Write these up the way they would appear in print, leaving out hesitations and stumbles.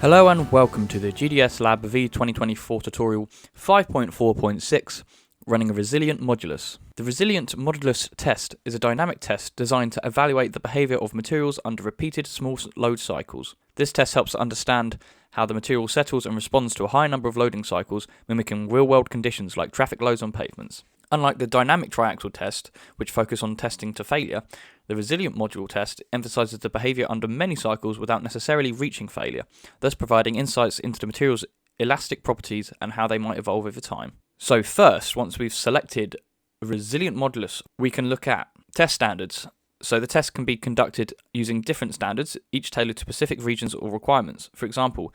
Hello and welcome to the GDS Lab V2024 tutorial 5.4.6, running a resilient modulus. The resilient modulus test is a dynamic test designed to evaluate the behaviour of materials under repeated small load cycles. This test helps to understand how the material settles and responds to a high number of loading cycles, mimicking real-world conditions like traffic loads on pavements. Unlike the dynamic triaxial test, which focus on testing to failure, the resilient module test emphasises the behaviour under many cycles without necessarily reaching failure, thus providing insights into the material's elastic properties and how they might evolve over time. So first, once we've selected a resilient modulus, we can look at test standards. So the test can be conducted using different standards, each tailored to specific regions or requirements. For example,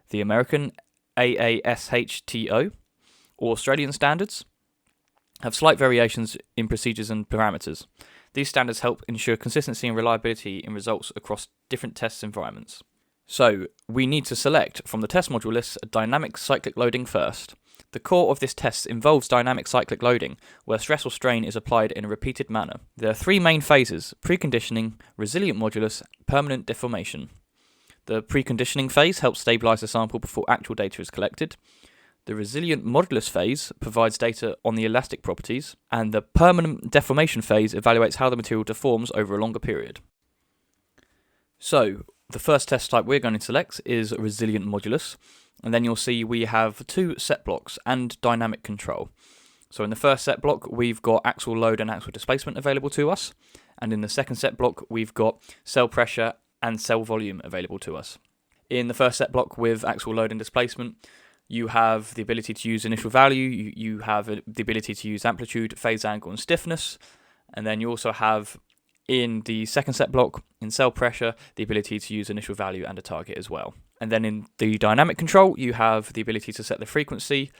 the American AASHTO or Australian standards have slight variations in procedures and parameters. These standards help ensure consistency and reliability in results across different test environments. So we need to select from the test module list a dynamic cyclic loading first. The core of this test involves dynamic cyclic loading, where stress or strain is applied in a repeated manner. There are three main phases: preconditioning, resilient modulus, permanent deformation. The preconditioning phase helps stabilise the sample before actual data is collected. The resilient modulus phase provides data on the elastic properties, and the permanent deformation phase evaluates how the material deforms over a longer period. So, the first test type we're going to select is resilient modulus, and then you'll see we have two set blocks and dynamic control. So in the first set block, we've got axial load and axial displacement available to us, and in the second set block, we've got cell pressure and cell volume available to us. In the first set block with axial load and displacement, you have the ability to use initial value, you have the ability to use amplitude, phase angle and stiffness, and then you also have in the second set block, in cell pressure, the ability to use initial value and a target as well. And then in the dynamic control, you have the ability to set the frequency,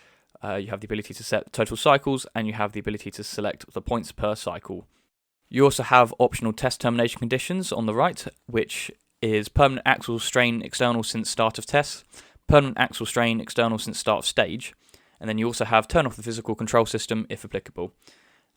you have the ability to set total cycles, and you have the ability to select the points per cycle. You also have optional test termination conditions on the right, which is permanent axial strain external since start of test, permanent axial strain external since start of stage, and then you also have turn off the physical control system if applicable.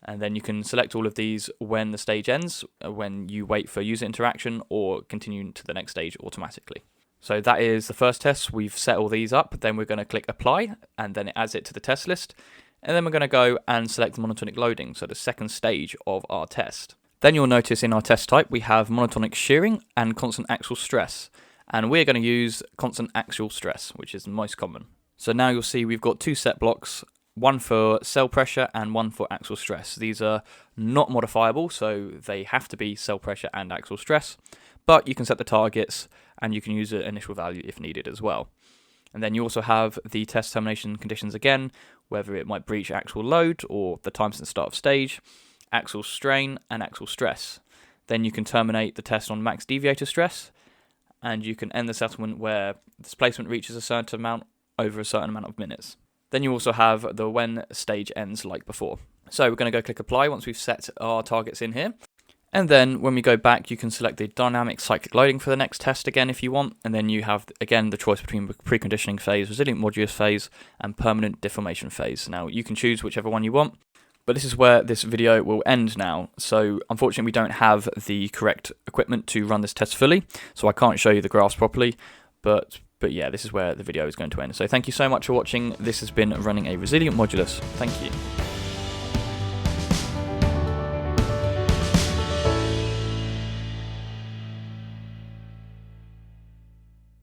And then you can select all of these when the stage ends, when you wait for user interaction, or continue to the next stage automatically. So that is the first test. We've set all these up, then we're going to click apply, and then it adds it to the test list. And then we're going to go and select monotonic loading, so the second stage of our test. Then you'll notice in our test type we have monotonic shearing and constant axial stress. And we're going to use constant axial stress, which is the most common. So now you'll see we've got two set blocks, one for cell pressure and one for axial stress. These are not modifiable, so they have to be cell pressure and axial stress, but you can set the targets and you can use an initial value if needed as well. And then you also have the test termination conditions again, whether it might breach axial load or the time since start of stage, axial strain and axial stress. Then you can terminate the test on max deviator stress, and you can end the settlement where displacement reaches a certain amount over a certain amount of minutes. Then you also have the when stage ends like before. So we're going to go click apply once we've set our targets in here. And then when we go back, you can select the dynamic cyclic loading for the next test again if you want. And then you have, again, the choice between preconditioning phase, resilient modulus phase, and permanent deformation phase. Now, you can choose whichever one you want. But this is where this video will end now. So unfortunately, we don't have the correct equipment to run this test fully, so I can't show you the graphs properly. But yeah, this is where the video is going to end. So thank you so much for watching. This has been running a resilient modulus. Thank you.